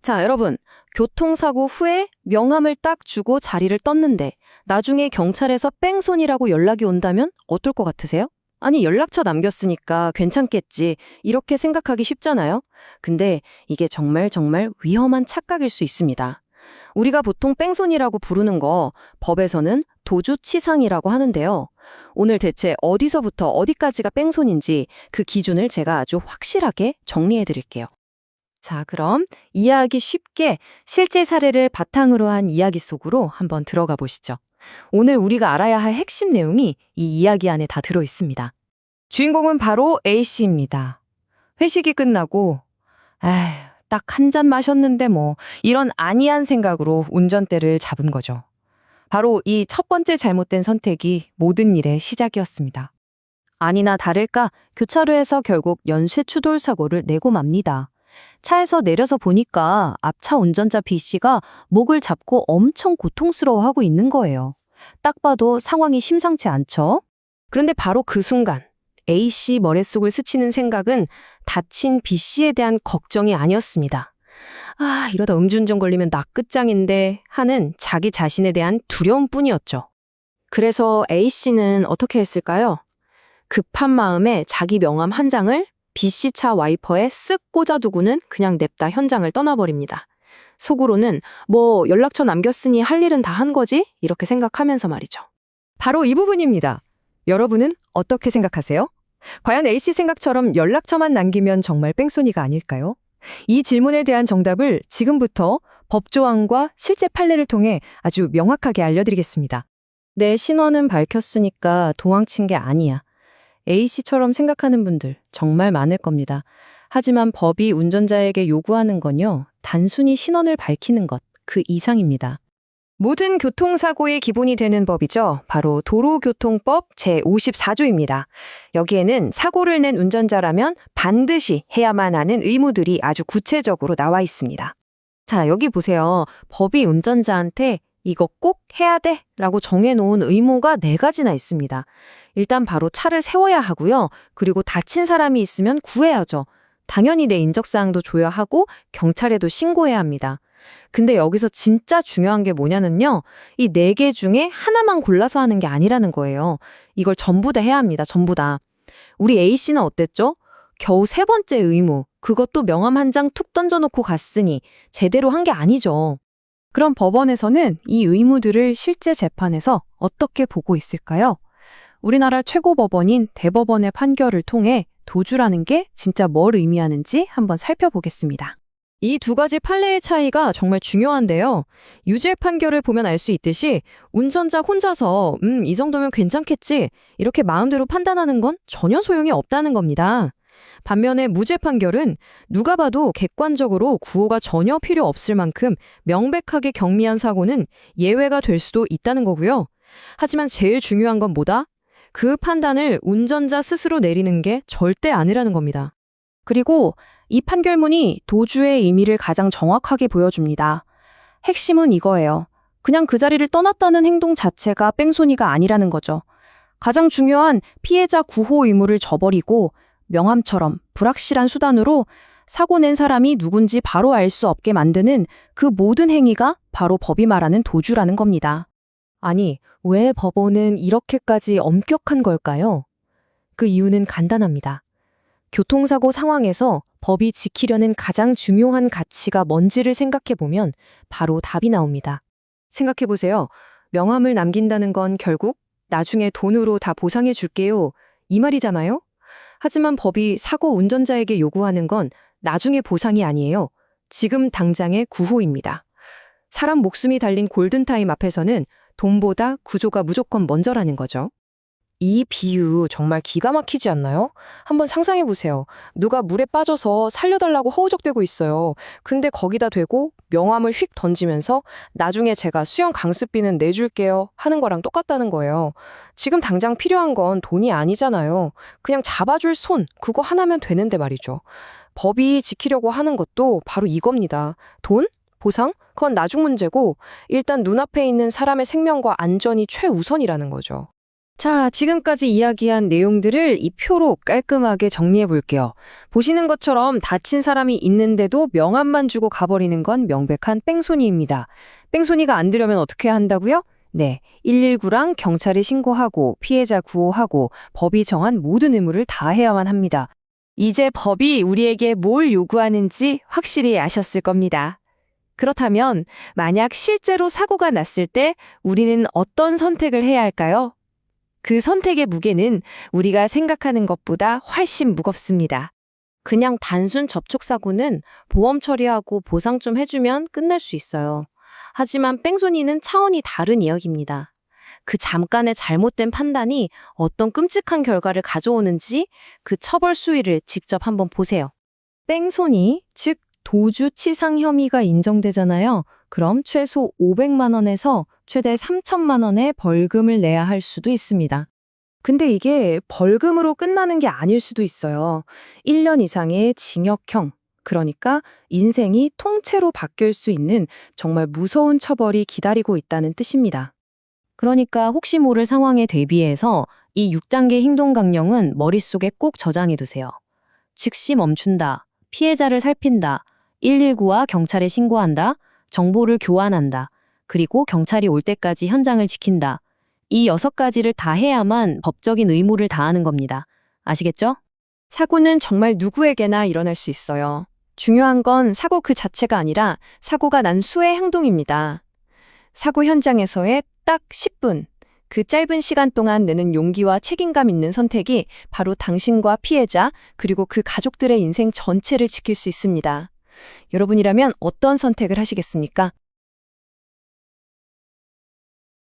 자, 여러분. 교통사고 후에 명함을 딱 주고 자리를 떴는데 나중에 경찰에서 뺑소니라고 연락이 온다면 어떨 것 같으세요? 아니, 연락처 남겼으니까 괜찮겠지. 이렇게 생각하기 쉽잖아요. 근데 이게 정말 위험한 착각일 수 있습니다. 우리가 보통 뺑소니라고 부르는 거 법에서는 도주치상이라고 하는데요. 오늘 대체 어디서부터 어디까지가 뺑소니인지 그 기준을 제가 아주 확실하게 정리해 드릴게요. 자, 그럼 이해하기 쉽게 실제 사례를 바탕으로 한 이야기 속으로 한번 들어가 보시죠. 오늘 우리가 알아야 할 핵심 내용이 이 이야기 안에 다 들어 있습니다. 주인공은 바로 A씨입니다. 회식이 끝나고 딱 한 잔 마셨는데 뭐 이런 안이한 생각으로 운전대를 잡은 거죠. 바로 이 첫 번째 잘못된 선택이 모든 일의 시작이었습니다. 아니나 다를까 교차로에서 결국 연쇄 추돌 사고를 내고 맙니다. 차에서 내려서 보니까 앞차 운전자 B씨가 목을 잡고 엄청 고통스러워하고 있는 거예요. 딱 봐도 상황이 심상치 않죠? 그런데 바로 그 순간 A씨 머릿속을 스치는 생각은 다친 B씨에 대한 걱정이 아니었습니다. 이러다 음주운전 걸리면 나 끝장인데 하는 자기 자신에 대한 두려움뿐이었죠. 그래서 A씨는 어떻게 했을까요? 급한 마음에 자기 명함 한 장을 B씨 차 와이퍼에 쓱 꽂아두고는 그냥 냅다 현장을 떠나버립니다. 속으로는 뭐 연락처 남겼으니 할 일은 다 한 거지? 이렇게 생각하면서 말이죠. 바로 이 부분입니다. 여러분은 어떻게 생각하세요? 과연 A씨 생각처럼 연락처만 남기면 정말 뺑소니가 아닐까요? 이 질문에 대한 정답을 지금부터 법조항과 실제 판례를 통해 아주 명확하게 알려드리겠습니다. 내 신원은 밝혔으니까 도망친 게 아니야. A씨처럼 생각하는 분들 정말 많을 겁니다. 하지만 법이 운전자에게 요구하는 건요, 단순히 신원을 밝히는 것, 그 이상입니다. 모든 교통사고의 기본이 되는 법이죠. 바로 도로교통법 제54조입니다. 여기에는 사고를 낸 운전자라면 반드시 해야만 하는 의무들이 아주 구체적으로 나와 있습니다. 자, 여기 보세요. 법이 운전자한테 이거 꼭 해야 돼 라고 정해놓은 의무가 4가지나 있습니다. 일단 바로 차를 세워야 하고요. 그리고 다친 사람이 있으면 구해야죠. 당연히 내 인적사항도 줘야 하고 경찰에도 신고해야 합니다. 근데 여기서 진짜 중요한 게 뭐냐면요. 이 4개 중에 하나만 골라서 하는 게 아니라는 거예요. 이걸 전부 다 해야 합니다. 전부 다. 우리 A씨는 어땠죠? 겨우 3번째 의무, 그것도 명함 한 장 툭 던져놓고 갔으니 제대로 한 게 아니죠. 그럼 법원에서는 이 의무들을 실제 재판에서 어떻게 보고 있을까요? 우리나라 최고법원인 대법원의 판결을 통해 도주라는 게 진짜 뭘 의미하는지 한번 살펴보겠습니다. 이 2가지 판례의 차이가 정말 중요한데요. 유죄 판결을 보면 알 수 있듯이 운전자 혼자서 이 정도면 괜찮겠지 이렇게 마음대로 판단하는 건 전혀 소용이 없다는 겁니다. 반면에 무죄 판결은 누가 봐도 객관적으로 구호가 전혀 필요 없을 만큼 명백하게 경미한 사고는 예외가 될 수도 있다는 거고요. 하지만 제일 중요한 건 뭐다? 그 판단을 운전자 스스로 내리는 게 절대 아니라는 겁니다. 그리고 이 판결문이 도주의 의미를 가장 정확하게 보여줍니다. 핵심은 이거예요. 그냥 그 자리를 떠났다는 행동 자체가 뺑소니가 아니라는 거죠. 가장 중요한 피해자 구호 의무를 저버리고 명함처럼 불확실한 수단으로 사고 낸 사람이 누군지 바로 알 수 없게 만드는 그 모든 행위가 바로 법이 말하는 도주라는 겁니다. 아니, 왜 법원은 이렇게까지 엄격한 걸까요? 그 이유는 간단합니다. 교통사고 상황에서 법이 지키려는 가장 중요한 가치가 뭔지를 생각해보면 바로 답이 나옵니다. 생각해보세요. 명함을 남긴다는 건 결국 나중에 돈으로 다 보상해 줄게요. 이 말이잖아요? 하지만 법이 사고 운전자에게 요구하는 건 나중에 보상이 아니에요. 지금 당장의 구호입니다. 사람 목숨이 달린 골든타임 앞에서는 돈보다 구조가 무조건 먼저라는 거죠. 이 비유 정말 기가 막히지 않나요? 한번 상상해보세요. 누가 물에 빠져서 살려달라고 허우적대고 있어요. 근데 거기다 대고 명함을 휙 던지면서 나중에 제가 수영 강습비는 내줄게요 하는 거랑 똑같다는 거예요. 지금 당장 필요한 건 돈이 아니잖아요. 그냥 잡아줄 손, 그거 하나면 되는데 말이죠. 법이 지키려고 하는 것도 바로 이겁니다. 돈? 보상? 그건 나중 문제고 일단 눈앞에 있는 사람의 생명과 안전이 최우선이라는 거죠. 자, 지금까지 이야기한 내용들을 이 표로 깔끔하게 정리해 볼게요. 보시는 것처럼 다친 사람이 있는데도 명함만 주고 가버리는 건 명백한 뺑소니입니다. 뺑소니가 안 되려면 어떻게 해야 한다고요? 네, 119랑 경찰에 신고하고 피해자 구호하고 법이 정한 모든 의무를 다 해야만 합니다. 이제 법이 우리에게 뭘 요구하는지 확실히 아셨을 겁니다. 그렇다면 만약 실제로 사고가 났을 때 우리는 어떤 선택을 해야 할까요? 그 선택의 무게는 우리가 생각하는 것보다 훨씬 무겁습니다. 그냥 단순 접촉사고는 보험 처리하고 보상 좀 해주면 끝날 수 있어요. 하지만 뺑소니는 차원이 다른 이야기입니다. 그 잠깐의 잘못된 판단이 어떤 끔찍한 결과를 가져오는지 그 처벌 수위를 직접 한번 보세요. 뺑소니, 즉 도주치상 혐의가 인정되잖아요. 그럼 최소 500만 원에서 최대 3천만 원의 벌금을 내야 할 수도 있습니다. 근데 이게 벌금으로 끝나는 게 아닐 수도 있어요. 1년 이상의 징역형, 그러니까 인생이 통째로 바뀔 수 있는 정말 무서운 처벌이 기다리고 있다는 뜻입니다. 그러니까 혹시 모를 상황에 대비해서 이 6단계 행동강령은 머릿속에 꼭 저장해 두세요. 즉시 멈춘다, 피해자를 살핀다, 119와 경찰에 신고한다, 정보를 교환한다, 그리고 경찰이 올 때까지 현장을 지킨다. 이 6가지를 다 해야만 법적인 의무를 다하는 겁니다. 아시겠죠? 사고는 정말 누구에게나 일어날 수 있어요. 중요한 건 사고 그 자체가 아니라 사고가 난 수의 행동입니다. 사고 현장에서의 딱 10분, 그 짧은 시간 동안 내는 용기와 책임감 있는 선택이 바로 당신과 피해자, 그리고 그 가족들의 인생 전체를 지킬 수 있습니다. 여러분이라면 어떤 선택을 하시겠습니까?